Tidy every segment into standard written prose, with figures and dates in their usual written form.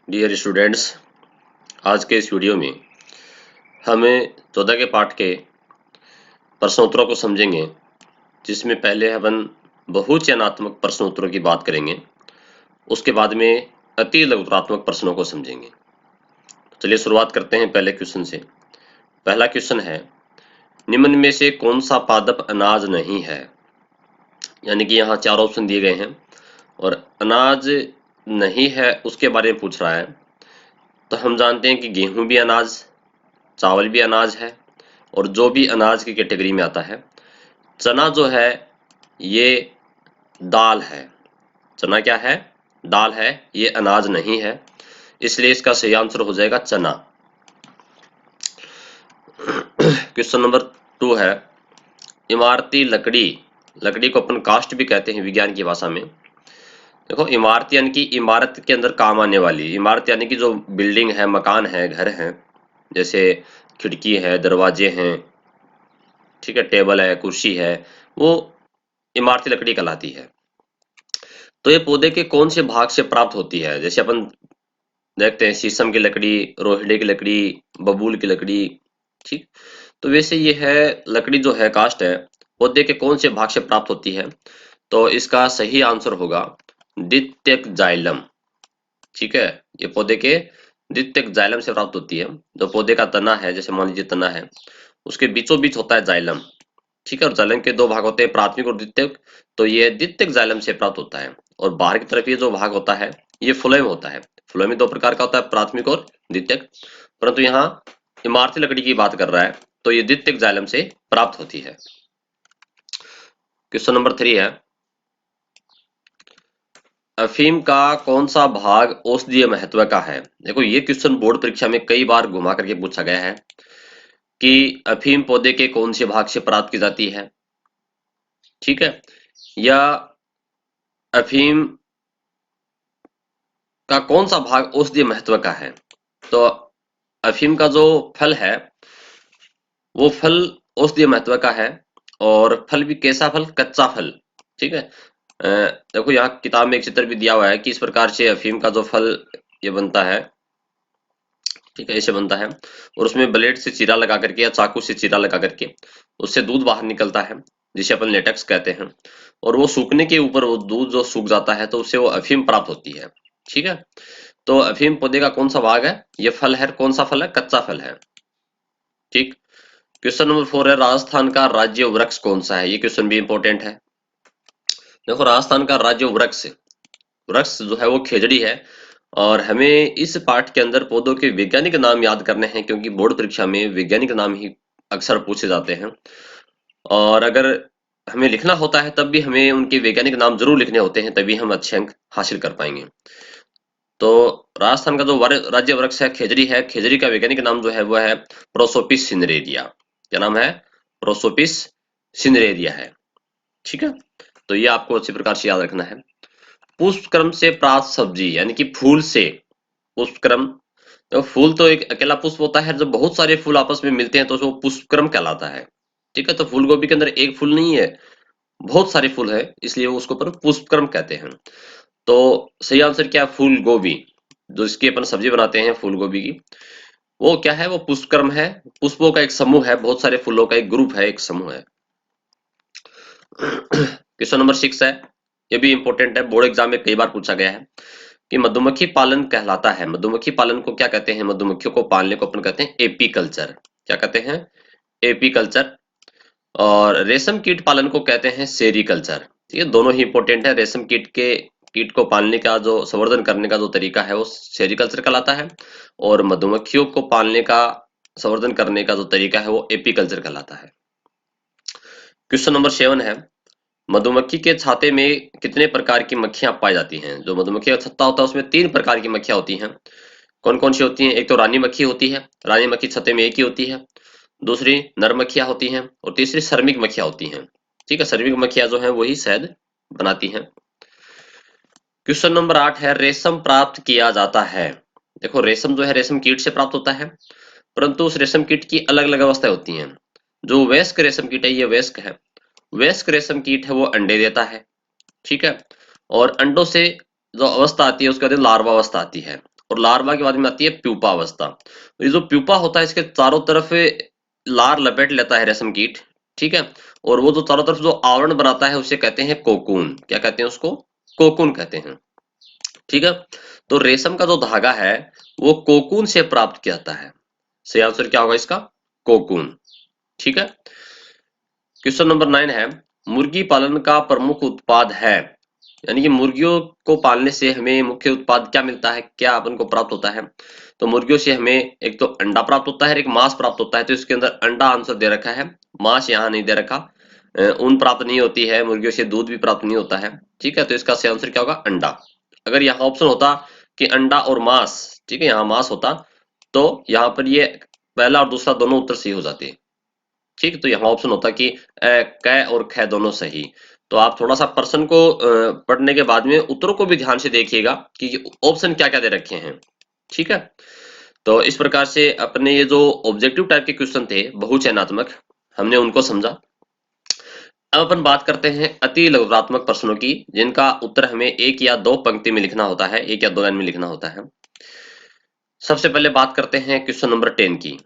Dear students, आज के इस वीडियो में हमें 14 के पाठ के प्रश्नोत्तरों को समझेंगे, जिसमें पहले अपन बहुचयनात्मक प्रश्नोत्तरों की बात करेंगे। उसके बाद में अति लघुत्तरात्मक प्रश्नों को समझेंगे। चलिए शुरुआत करते हैं पहले क्वेश्चन से। पहला क्वेश्चन है, निम्न में से कौन सा पादप अनाज नहीं है? यानी कि यहाँ 4 ऑप्शन दिए गए हैं और अनाज नहीं है उसके बारे में पूछ रहा है। तो हम जानते हैं कि गेहूं भी अनाज, चावल भी अनाज है और जो भी अनाज की कैटेगरी में आता है। चना जो है ये दाल है। चना क्या है? दाल है, ये अनाज नहीं है, इसलिए इसका सही आंसर हो जाएगा चना। क्वेश्चन नंबर 2 है, इमारती लकड़ी, लकड़ी को अपन कास्ट भी कहते हैं विज्ञान की भाषा में। देखो, इमारत यानी कि इमारत के अंदर काम आने वाली इमारत, यानी कि जो बिल्डिंग है, मकान है, घर है, जैसे खिड़की है, दरवाजे हैं, ठीक है, टेबल है, कुर्सी है, वो इमारती लकड़ी कहलाती है। तो ये पौधे के कौन से भाग से प्राप्त होती है? जैसे अपन देखते हैं शीशम की लकड़ी, रोहिड़े की लकड़ी, बबूल की लकड़ी, ठीक। तो वैसे ये है, लकड़ी जो है कास्ट है, पौधे के कौन से भाग से प्राप्त होती है? तो इसका सही आंसर होगा द्वितीयक जाइलम। ठीक है, ये पौधे के द्वितीयक जाइलम से प्राप्त होती है। जो पौधे का तना है, जैसे मान लीजिए तना है, उसके बीचों बीच होता है जाइलम। ठीक है, और जाइलम के 2 भाग होते हैं, प्राथमिक और द्वितीयक। तो ये द्वितीयक जाइलम से प्राप्त होता है। और बाहर की तरफ ये जो भाग होता है, ये फ्लोएम होता है। फ्लोएम 2 प्रकार का होता है, प्राथमिक और द्वितीयक। परंतु यहाँ इमारती लकड़ी की बात कर रहा है, तो ये द्वितीयक जाइलम से प्राप्त होती है। क्वेश्चन नंबर 3 है, अफीम का कौन सा भाग औषधीय महत्व का है? देखो, ये क्वेश्चन बोर्ड परीक्षा में कई बार घुमा करके पूछा गया है कि अफीम पौधे के कौन से भाग से प्राप्त की जाती है, ठीक है, या अफीम का कौन सा भाग औषधीय महत्व का है? तो अफीम का जो फल है, वो फल औषधीय महत्व का है। और फल भी कैसा फल? कच्चा फल। ठीक है, देखो यहाँ किताब में एक चित्र भी दिया हुआ है कि इस प्रकार से अफीम का जो फल ये बनता है, ठीक है, ऐसे बनता है। और उसमें ब्लेड से चीरा लगा करके या चाकू से चीरा लगा करके उससे दूध बाहर निकलता है, जिसे अपन लेटेक्स कहते हैं। और वो सूखने के ऊपर वो दूध जो सूख जाता है, तो उससे वो अफीम प्राप्त होती है। ठीक है, तो अफीम पौधे का कौन सा भाग है? ये फल है। कौन सा फल है? कच्चा फल है। ठीक। क्वेश्चन नंबर 4 है, राजस्थान का राज्य वृक्ष कौन सा है? ये क्वेश्चन भी इंपॉर्टेंट है। देखो, राजस्थान का राज्य वृक्ष वृक्ष जो है वो खेजड़ी है। और हमें इस पाठ के अंदर पौधों के वैज्ञानिक नाम याद करने हैं, क्योंकि बोर्ड परीक्षा में वैज्ञानिक नाम ही अक्सर पूछे जाते हैं। और अगर हमें लिखना होता है तब भी हमें उनके वैज्ञानिक नाम जरूर लिखने होते हैं, तभी हम अच्छे अंक हासिल कर पाएंगे। तो राजस्थान का जो राज्य वृक्ष है खेजड़ी है। खेजड़ी का वैज्ञानिक नाम जो है वो है प्रोसोपिस सिनेरेरिया। क्या नाम है? प्रोसोपिस सिनेरेरिया है। ठीक है, तो ये आपको अच्छी प्रकार से याद रखना है। पुष्पक्रम से प्राप्त सब्जी, यानी कि फूल से पुष्पक्रम। तो फूल तो एक अकेला पुष्प होता है, जब बहुत सारे फूल आपस में मिलते हैं तो वो पुष्पक्रम कहलाता है। ठीक है, तो फूल गोभी के अंदर एक फूल नहीं है, बहुत सारे फूल है, इसलिए उसको अपन पुष्पक्रम कहते हैं। तो सही आंसर क्या है? फूल गोभी, जो इसकी अपन सब्जी बनाते हैं फूल गोभी की, वो क्या है? वो पुष्पक्रम है। पुष्पों का एक समूह है, बहुत सारे फूलों का एक ग्रुप है, एक समूह है। क्वेश्चन नंबर 6 है, ये भी इंपॉर्टेंट है, बोर्ड एग्जाम में कई बार पूछा गया है कि मधुमक्खी पालन कहलाता है। मधुमक्खी पालन को क्या कहते हैं? मधुमक्खियों को पालने को अपन कहते हैं एपीकल्चर। क्या कहते हैं? एपीकल्चर। और रेशम कीट पालन को कहते हैं सेरीकल्चर। ठीक है, दोनों ही इंपॉर्टेंट है। रेशम कीट को पालने का जो संवर्धन करने का जो तरीका है वो सेरीकल्चर कहलाता है, और मधुमक्खियों को पालने का संवर्धन करने का जो तरीका है वो एपीकल्चर कहलाता है। क्वेश्चन नंबर 7 है, मधुमक्खी के छाते में कितने प्रकार की मक्खियां पाई जाती हैं? जो मधुमक्खी का छत्ता होता है उसमें 3 प्रकार की मक्खियां होती हैं। कौन कौन सी होती हैं? एक तो रानी मक्खी होती है, रानी मक्खी छत्ते में एक ही होती है। दूसरी नर मक्खियां होती हैं, और तीसरी श्रमिक मक्खियां होती हैं। ठीक है, श्रमिक मक्खियां जो हैं वही शहद बनाती हैं। क्वेश्चन नंबर 8 है, रेशम प्राप्त किया जाता है। देखो, रेशम जो है रेशम कीट से प्राप्त होता है, परंतु उस रेशम कीट की अलग अलग अवस्थाएं होती हैं। जो वयस्क रेशम कीट है, ये वयस्क है। वयस्क रेशम कीट है वो अंडे देता है। ठीक है, और अंडों से जो अवस्था आती है उसके बाद लार्वा अवस्था आती है। और लार्वा के बाद में आती है प्यूपा अवस्था। तो ये जो प्यूपा होता है इसके चारों तरफ लार लपेट लेता है रेशम कीट, ठीक है। और वो जो चारों तरफ जो आवरण बनाता है उसे कहते हैं कोकून। क्या कहते हैं उसको? कोकून कहते हैं, ठीक है। तो रेशम का जो धागा है वो कोकून से प्राप्त किया जाता है। सही आंसर क्या होगा इसका? कोकून, ठीक है। क्वेश्चन नंबर 9 है, मुर्गी पालन का प्रमुख उत्पाद है, यानी कि मुर्गियों को पालने से हमें मुख्य उत्पाद क्या मिलता है, क्या अपन को प्राप्त होता है? तो मुर्गियों से हमें एक तो अंडा प्राप्त होता है, एक मांस प्राप्त होता है। तो इसके अंदर अंडा आंसर दे रखा है, मांस यहाँ नहीं दे रखा। ऊन प्राप्त नहीं होती है मुर्गियों से, दूध भी प्राप्त नहीं होता है, ठीक है। तो इसका सही आंसर क्या होगा? अंडा। अगर यहाँ ऑप्शन होता कि अंडा और मांस, ठीक है, यहाँ मांस होता तो यहाँ पर ये पहला और दूसरा दोनों उत्तर सही हो जाते, ठीक। तो यहाँ ऑप्शन होता कि क और ख दोनों सही। तो आप थोड़ा सा प्रश्न को पढ़ने के बाद में उत्तरों को भी ध्यान से देखिएगा कि ऑप्शन क्या क्या दे रखे हैं, ठीक है। तो इस प्रकार से अपने ये जो ऑब्जेक्टिव टाइप के क्वेश्चन थे बहुचयनात्मक, हमने उनको समझा। अब अपन बात करते हैं अति लघुत्मक प्रश्नों की, जिनका उत्तर हमें एक या दो पंक्ति में लिखना होता है, एक या दो लाइन में लिखना होता है। सबसे पहले बात करते हैं क्वेश्चन नंबर 10 की।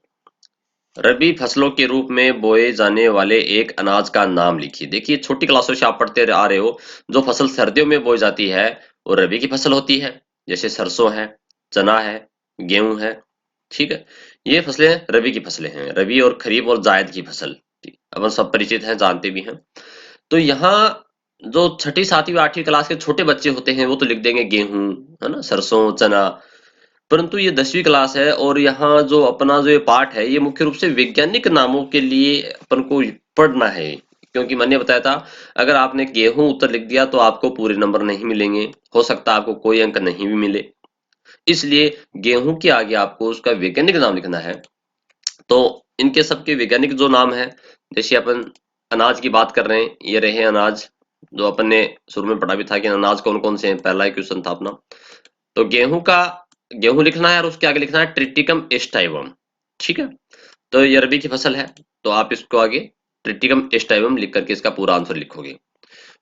रबी फसलों के रूप में बोए जाने वाले एक अनाज का नाम लिखिए। देखिए छोटी क्लासों से आप पढ़ते आ रहे हो, जो फसल सर्दियों में बोई जाती है वो रबी की फसल होती है, जैसे सरसों है, चना है, गेहूं है, ठीक है। ये फसलें रबी की फसलें हैं, रबी और खरीफ और जायद की फसल, ठीक। अपन सब परिचित हैं, जानते भी हैं। तो यहाँ जो छठी सातवीं आठवीं क्लास के छोटे बच्चे होते हैं वो तो लिख देंगे गेहूं, है ना, सरसों, चना। परंतु ये 10वीं क्लास है और यहाँ जो अपना जो ये पाठ है ये मुख्य रूप से वैज्ञानिक नामों के लिए अपन को पढ़ना है। क्योंकि मैंने बताया था अगर आपने गेहूं उत्तर लिख दिया तो आपको पूरे नंबर नहीं मिलेंगे, हो सकता है आपको कोई अंक नहीं भी मिले। इसलिए गेहूं के आगे आपको उसका वैज्ञानिक नाम लिखना है। तो इनके सबके वैज्ञानिक जो नाम है, जैसे अपन अनाज की बात कर रहे हैं, ये रहे अनाज जो अपन ने शुरू में पढ़ा भी था कि अनाज कौन कौन से हैं, पहला ही क्वेश्चन था अपना। तो गेहूं का गेहूं लिखना है और उसके आगे लिखना है ट्रिटिकम एस्टाइवम, ठीक है। तो ये रबी की फसल है, तो आप इसको आगे ट्रिटिकम एस्टाइवम लिख करके इसका पूरा आंसर लिखोगे।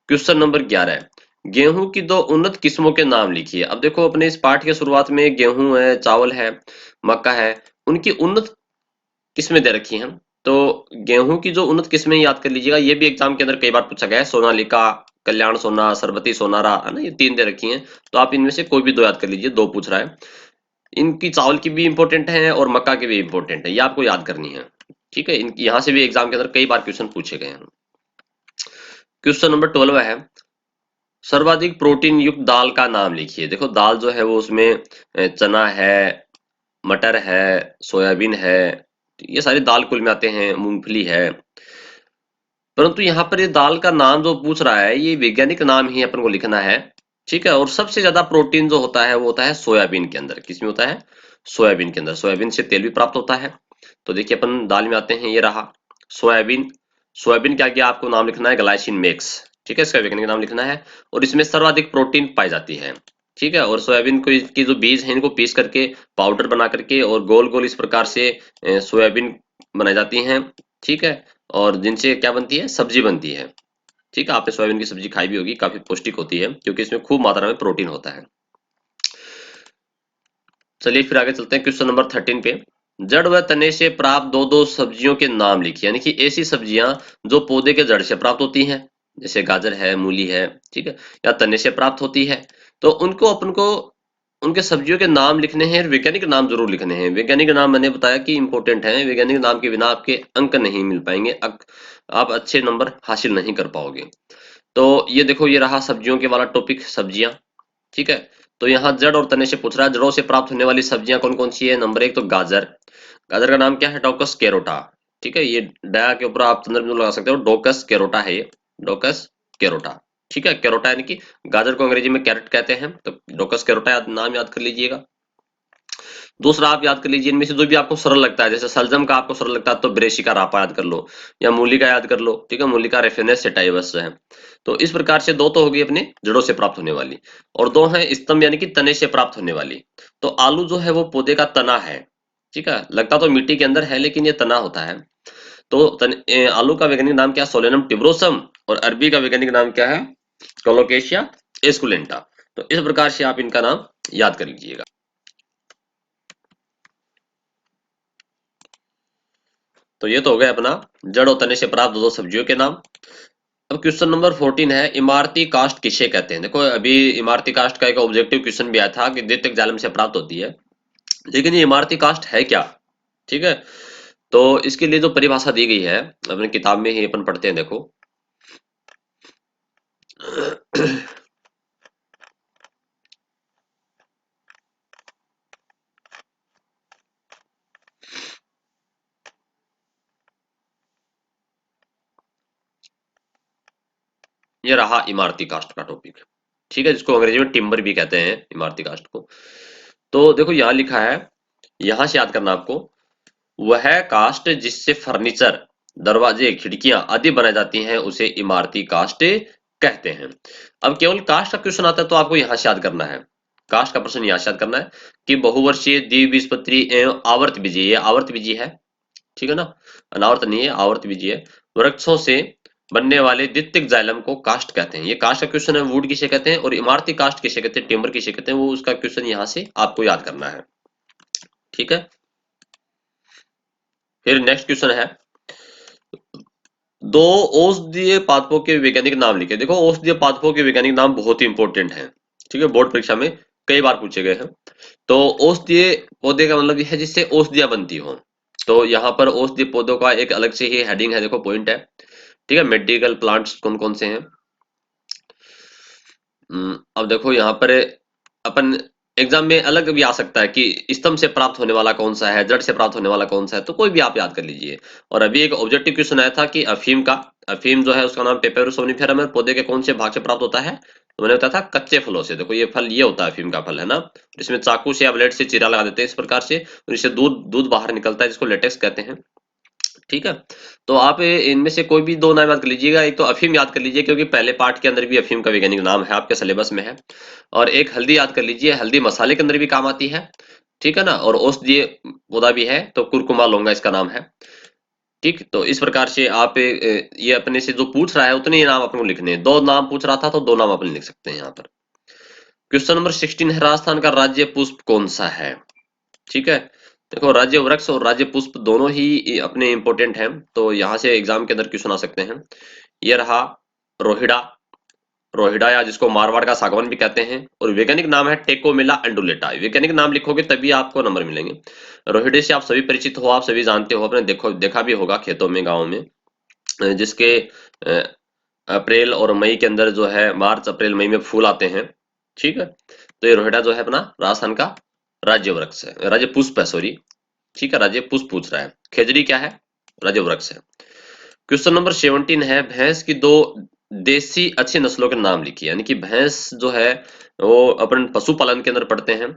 क्वेश्चन नंबर 11 है, गेहूं की दो उन्नत किस्मों के नाम लिखिए। अब देखो अपने इस पाठ के शुरुआत में गेहूं है, चावल है, मक्का है, उनकी उन्नत किस्में दे रखी हैं। तो गेहूं की जो उन्नत किस्में याद कर लीजिएगा, ये भी एग्जाम के अंदर कई बार पूछा गया है, सोनालिका, कल्याण सोना, सरबती सोनारा, है ना, ये 3 दे रखी हैं। तो आप इनमें से कोई भी 2 याद कर लीजिए, 2 पूछ रहा है। इनकी चावल की भी इंपॉर्टेंट है और मक्का की भी इंपॉर्टेंट है, ये आपको याद करनी है, ठीक है। इनकी यहाँ से भी एग्जाम के अंदर कई बार क्वेश्चन पूछे गए हैं। क्वेश्चन नंबर 12 है, सर्वाधिक प्रोटीन युक्त दाल का नाम लिखिए। देखो दाल जो है वो उसमें चना है, मटर है, सोयाबीन है, ये सारी दाल कुल में आते हैं, मूंगफली है। परंतु यहाँ पर ये दाल का नाम जो पूछ रहा है ये वैज्ञानिक नाम ही अपन को लिखना है, ठीक है। और सबसे ज्यादा प्रोटीन जो होता है वो होता है सोयाबीन के अंदर। किसमें होता है? सोयाबीन के अंदर। सोयाबीन से तेल भी प्राप्त होता है। तो देखिए अपन दाल में आते हैं, ये रहा सोयाबीन। सोयाबीन के आगे आपको नाम लिखना है ग्लाइसिन मैक्स, ठीक है, इसका वैज्ञानिक नाम लिखना है। और इसमें सर्वाधिक प्रोटीन पाई जाती है, ठीक है। और सोयाबीन को की जो बीज है इनको पीस करके पाउडर बना करके और गोल गोल इस प्रकार से सोयाबीन बनाई जाती हैं, ठीक है। और जिनसे क्या बनती है? सब्जी बनती है, ठीक है। आपने सोयाबीन की सब्जी खाई भी होगी, काफी पौष्टिक होती है क्योंकि इसमें खूब मात्रा में प्रोटीन होता है। चलिए फिर आगे चलते हैं क्वेश्चन नंबर 13 पे। जड़ व तने से प्राप्त दो दो सब्जियों के नाम लिखिए, यानी कि ऐसी सब्जियां जो पौधे के जड़ से प्राप्त होती हैं, जैसे गाजर है, मूली है, ठीक है, या तने से प्राप्त होती है। तो उनको अपन को उनके सब्जियों के नाम लिखने हैं, वैज्ञानिक नाम जरूर लिखने हैं। वैज्ञानिक नाम मैंने बताया कि इंपॉर्टेंट है, वैज्ञानिक नाम के बिना आपके अंक नहीं मिल पाएंगे, आप अच्छे नंबर हासिल नहीं कर पाओगे। तो ये देखो ये रहा सब्जियों के वाला टॉपिक, सब्जियां, ठीक है। तो यहाँ जड़ और तने से पूछ रहा है, जड़ों से प्राप्त होने वाली सब्जियां कौन कौन सी है? नंबर 1 तो गाजर। गाजर का नाम क्या है? डोकस कैरोटा, ठीक है। ये डाया के ऊपर आप संदर्भ बिंदु लगा सकते हो, डोकस कैरोटा है ये, डोकस कैरोटा, ठीक है। कैरोटा यानी कि गाजर को अंग्रेजी में कैरेट कहते हैं, तो डोकस कैरोटा नाम याद कर लीजिएगा। दूसरा आप याद कर लीजिए इनमें से जो भी आपको सरल लगता है, जैसे सलजम का आपको सरल लगता है तो ब्रेसिका रापा याद कर लो, या मूली का याद कर लो, ठीक है, मूली का रेफेनेस सेटाइवस है। तो इस प्रकार से 2 तो होगी अपने जड़ों से प्राप्त होने वाली, और 2 है स्तंभ यानी कि तने से प्राप्त होने वाली। तो आलू जो है वो पौधे का तना है, ठीक है, लगता तो मिट्टी के अंदर है लेकिन ये तना होता है। तो आलू का वैज्ञानिक नाम क्या है? सोलेनम टिब्रोसम। और अरबी का वैज्ञानिक नाम क्या है? Colocasia esculenta. तो इस प्रकार से आप इनका नाम याद कर लीजिएगा। तो ये तो हो गया अपना जड़ और तने से प्राप्त दो सब्जियों के नाम। अब क्वेश्चन नंबर 14 है, इमारती कास्ट किसे कहते हैं। देखो अभी इमारती कास्ट का एक ऑब्जेक्टिव क्वेश्चन भी आया था कि द्वितीयक जालम से प्राप्त होती है, लेकिन ये इमारती कास्ट है क्या। ठीक है, तो इसके लिए जो परिभाषा दी गई है अपनी किताब में ही अपन पढ़ते हैं। देखो ये रहा इमारती कास्ट का टॉपिक। ठीक है, जिसको अंग्रेजी में टिम्बर भी कहते हैं इमारती कास्ट को। तो देखो यहाँ लिखा है, यहां से याद करना आपको, वह कास्ट जिससे फर्नीचर, दरवाजे, खिड़कियां आदि बनाई जाती हैं उसे इमारती कास्ट कहते हैं। अब केवल कास्ट का क्वेश्चन आता है तो आपको यहां से याद करना है, कास्ट का प्रश्न यहां से याद करना है कि बहुवर्षीय द्विबीजपत्री एवं आवर्त बीजी, ये आवर्त बीजी है, ठीक है ना, अनावर्त नहीं है, आवर्त बीजी है, वृक्षों से बनने वाले द्वितीयक जाइलम को कास्ट कहते हैं। ये कास्ट का क्वेश्चन है, वुड किसे कहते हैं और इमारती कास्ट किसे कहते हैं, टिम्बर किसे कहते हैं, वो उसका क्वेश्चन यहां से आपको याद करना है। ठीक है, फिर नेक्स्ट क्वेश्चन है, दो औषधीय पादपों के वैज्ञानिक नाम लिखे। देखो औषधीय पादपों के वैज्ञानिक नाम बहुत ही इंपॉर्टेंट हैं, ठीक है, बोर्ड परीक्षा में कई बार पूछे गए हैं। तो औषधीय पौधे का मतलब यह है जिससे औषधियां बनती हो। तो यहाँ पर औषधीय पौधों का एक अलग से ही हेडिंग है, देखो पॉइंट है। ठीक है, मेडिकल प्लांट्स कौन कौन से हैं। अब देखो यहाँ पर अपन एग्जाम में अलग भी आ सकता है कि स्तंभ से प्राप्त होने वाला कौन सा है, जड़ से प्राप्त होने वाला कौन सा है, तो कोई भी आप याद कर लीजिए। और अभी एक ऑब्जेक्टिव क्वेश्चन आया था कि अफीम का, अफीम जो है उसका नाम पेपेरोस सोनिफेरम है, पौधे के कौन से भाग से प्राप्त होता है, तो मैंने बताया था कच्चे फलों से। देखो ये फल ये होता है अफीम का फल, है ना, इसमें चाकू से या ब्लेड से चीरा लगा देते हैं इस प्रकार से, और इससे दूध दूध बाहर निकलता है जिसको लेटेक्स कहते हैं। ठीक है, तो आप इनमें से कोई भी दो नाम याद कर लीजिएगा, एक तो अफीम याद कर लीजिए क्योंकि पहले पार्ट के अंदर भी अफीम का वैज्ञानिक नाम है, आपके सिलेबस में है। और एक हल्दी याद कर लीजिए, हल्दी मसाले के अंदर भी काम आती है, ठीक है ना, और औषधीय पौधा भी है तो कुरकुमा लौंगा इसका नाम है। ठीक, तो इस प्रकार से आप ये अपने से जो पूछ रहा है उतने ही नाम अपने को लिखने हैं। दो नाम पूछ रहा था तो दो नाम अपन लिख सकते हैं यहाँ पर। क्वेश्चन नंबर 16 है, राजस्थान का राज्य पुष्प कौन सा है। ठीक है, देखो राज्य वृक्ष और राज्य पुष्प दोनों ही अपने इंपॉर्टेंट हैं, तो यहाँ से एग्जाम के अंदर क्वेश्चन आ सकते हैं। ये रहा रोहिड़ा, रोहिड़ा या जिसको मारवाड़ का सागवान भी कहते हैं, और वैज्ञानिक नाम है टेकोमिला अंडुलेटा। वैज्ञानिक नाम लिखोगे तभी आपको नंबर मिलेंगे। रोहिड़े से आप सभी परिचित हो, आप सभी जानते हो, आपने देखा भी होगा खेतों में, गाँव में, जिसके अ, अप्रैल और मई के अंदर जो है, मार्च अप्रैल मई में फूल आते हैं। ठीक है, तो ये रोहिड़ा जो है अपना राजस्थान का राज्य वृक्ष है, राज्य पुष्प है, सॉरी। ठीक है, राज्य पुष्प पूछ रहा है। खेजड़ी क्या है, राज्य वृक्ष है। क्वेश्चन नंबर 17 है, भैंस की दो देसी अच्छी नस्लों के नाम लिखिए। यानी कि भैंस जो है वो अपन पशुपालन के अंदर पढ़ते हैं,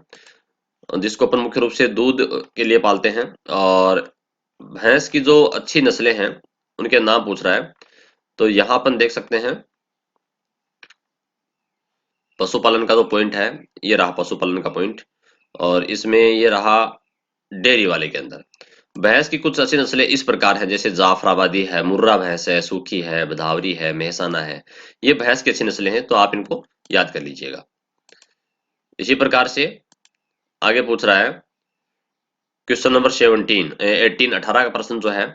जिसको अपन मुख्य रूप से दूध के लिए पालते हैं, और भैंस की जो अच्छी नस्लें हैं उनके नाम पूछ रहा है। तो यहाँ अपन देख सकते हैं पशुपालन का जो पॉइंट है, ये रहा पशुपालन का पॉइंट, और इसमें ये रहा डेयरी वाले के अंदर। भैंस की कुछ अच्छी नस्लें इस प्रकार हैं, जैसे जाफराबादी है, मुर्रा भैंस है, सूखी है, भदावरी है, मेहसाना है। ये भैंस की अच्छी नस्लें हैं, तो आप इनको याद कर लीजिएगा। इसी प्रकार से आगे पूछ रहा है क्वेश्चन नंबर 18 का प्रश्न जो है,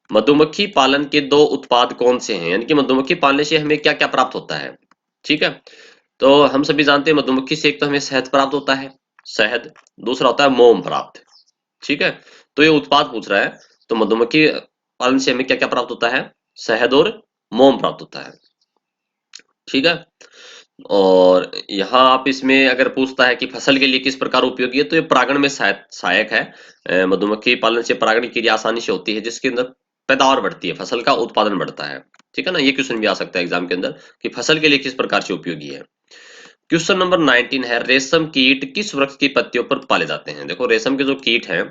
मधुमक्खी पालन के दो उत्पाद कौन से हैं। यानी कि मधुमक्खी पालने से हमें क्या क्या प्राप्त होता है। ठीक है, तो हम सभी जानते हैं मधुमक्खी से एक तो हमें शहद प्राप्त होता है, शहद, दूसरा होता है मोम प्राप्त। ठीक है, तो ये उत्पाद पूछ रहा है, तो मधुमक्खी पालन से हमें क्या क्या प्राप्त होता है, शहद और मोम प्राप्त होता है। ठीक है, और यहाँ आप इसमें अगर पूछता है कि फसल के लिए किस प्रकार उपयोगी है, तो ये परागण में सहायक है। मधुमक्खी पालन से परागण की क्रिया आसानी से होती है, जिसके अंदर पैदावार बढ़ती है, फसल का उत्पादन बढ़ता है। ठीक है ना, ये क्वेश्चन भी आ सकता है एग्जाम के अंदर कि फसल के लिए किस प्रकार से उपयोगी है। क्वेश्चन नंबर 19 है, रेशम कीट किस वृक्ष की पत्तियों पर पाले जाते हैं। देखो रेशम के जो कीट हैं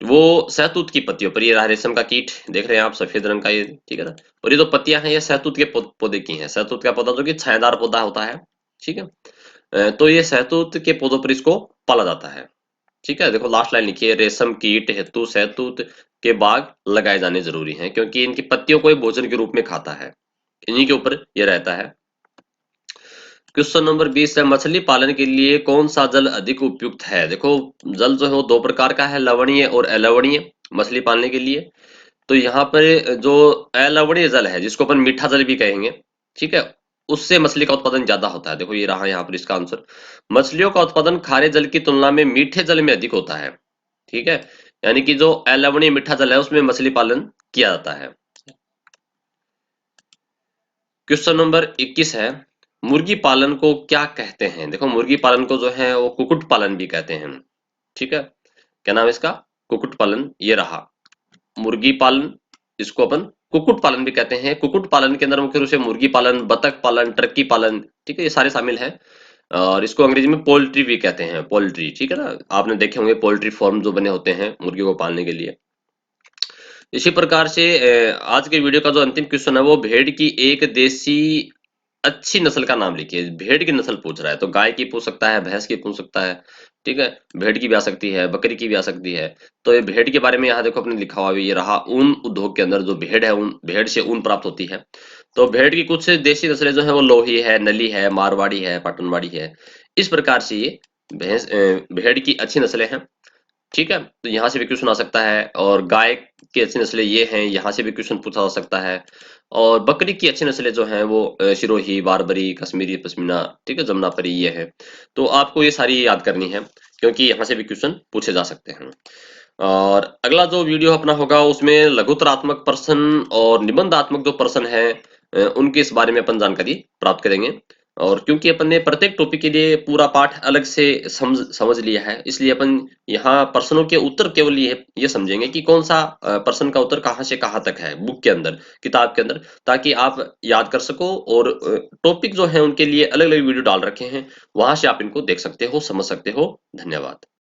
वो सहतूत की पत्तियों पर, ये रहा रेशम का कीट, देख रहे हैं आप सफेद रंग का ये, ठीक है ना, और ये जो पत्तियां हैं ये सहतूत के पौधे की हैं। सहतूत का पौधा जो कि छायादार पौधा होता है। ठीक है, तो ये सहतूत के पौधों पर इसको पाला जाता है। ठीक है, देखो लास्ट लाइन लिखिए, रेशम कीट हेतु सहतूत के बाग लगाए जाने जरूरी हैं, क्योंकि इनकी पत्तियों को ये भोजन के रूप में खाता है, इन्हीं के ऊपर ये रहता है। क्वेश्चन नंबर 20 है, मछली पालन के लिए कौन सा जल अधिक उपयुक्त है। देखो जल जो है वो दो प्रकार का है, लवणीय और अलवणीय। मछली पालने के लिए। तो यहाँ पर जो अलवणीय जल है, जिसको अपन मीठा जल भी कहेंगे, ठीक है, उससे मछली का उत्पादन ज्यादा होता है। देखो ये रहा यहाँ पर इसका आंसर। मछलियों का उत्पादन खारे जल की तुलना में मीठे जल में अधिक होता है। ठीक है, यानी कि जो अलवणीय मीठा जल है उसमें मछली पालन किया जाता है। क्वेश्चन नंबर 21 है, मुर्गी पालन को क्या कहते हैं? देखो मुर्गी पालन को जो है वो कुक्कुट पालन भी कहते हैं। ठीक है, क्या नाम है इसका? कुक्कुट पालन, ये रहा मुर्गी पालन। इसको अपन कुक्कुट पालन भी कहते हैं। कुक्कुट पालन के अंदर मुख्य रूप से मुर्गी पालन, बतख पालन, टर्की पालन, ठीक है, ये सारे शामिल हैं। और इसको अंग्रेजी में पोल्ट्री भी कहते हैं, पोल्ट्री, ठीक है ना। आपने देखे होंगे पोल्ट्री फार्म जो बने होते हैं मुर्गियों को पालने के लिए। इसी प्रकार से आज के वीडियो का जो अंतिम क्वेश्चन है वो भेड़ की एक देसी अच्छी नस्ल का नाम लिखिए। भेड़ की नस्ल पूछ रहा है, तो गाय की पूछ सकता है, भैंस की पूछ सकता है, ठीक है, भेड़ की भी आ सकती है, बकरी की भी आ सकती है। तो ये भेड़ के बारे में यहाँ देखो अपने लिखा हुआ भी ये रहा, ऊन उद्योग के अंदर जो भेड़ है, ऊन, भेड़ से ऊन प्राप्त होती है। तो भेड़ की कुछ देसी नस्लें जो है वो लोही है, नली है, मारवाड़ी है, पाटनवाड़ी है। इस प्रकार से ये भेड़ की अच्छी नस्लें हैं। ठीक है, तो यहाँ से भी क्वेश्चन आ सकता है। और गाय की अच्छी नस्लें ये हैं, यहाँ से भी क्वेश्चन पूछा जा सकता है। और बकरी की अच्छी नस्लें जो हैं वो सिरोही, बारबरी, कश्मीरी पश्मीना, ठीक है, जमुनापरी, ये है। तो आपको ये सारी याद करनी है, क्योंकि यहाँ से भी क्वेश्चन पूछे जा सकते हैं। और अगला जो वीडियो अपना होगा उसमें लघुतरात्मक प्रश्न और निबंधात्मक जो प्रश्न है उनके इस बारे में अपन जानकारी प्राप्त करेंगे। और क्योंकि अपन ने प्रत्येक टॉपिक के लिए पूरा पाठ अलग से समझ समझ लिया है, इसलिए अपन यहाँ प्रश्नों के उत्तर केवल ये समझेंगे कि कौन सा प्रश्न का उत्तर कहाँ से कहाँ तक है बुक के अंदर, किताब के अंदर, ताकि आप याद कर सको। और टॉपिक जो है उनके लिए अलग अलग वीडियो डाल रखे हैं, वहां से आप इनको देख सकते हो, समझ सकते हो। धन्यवाद।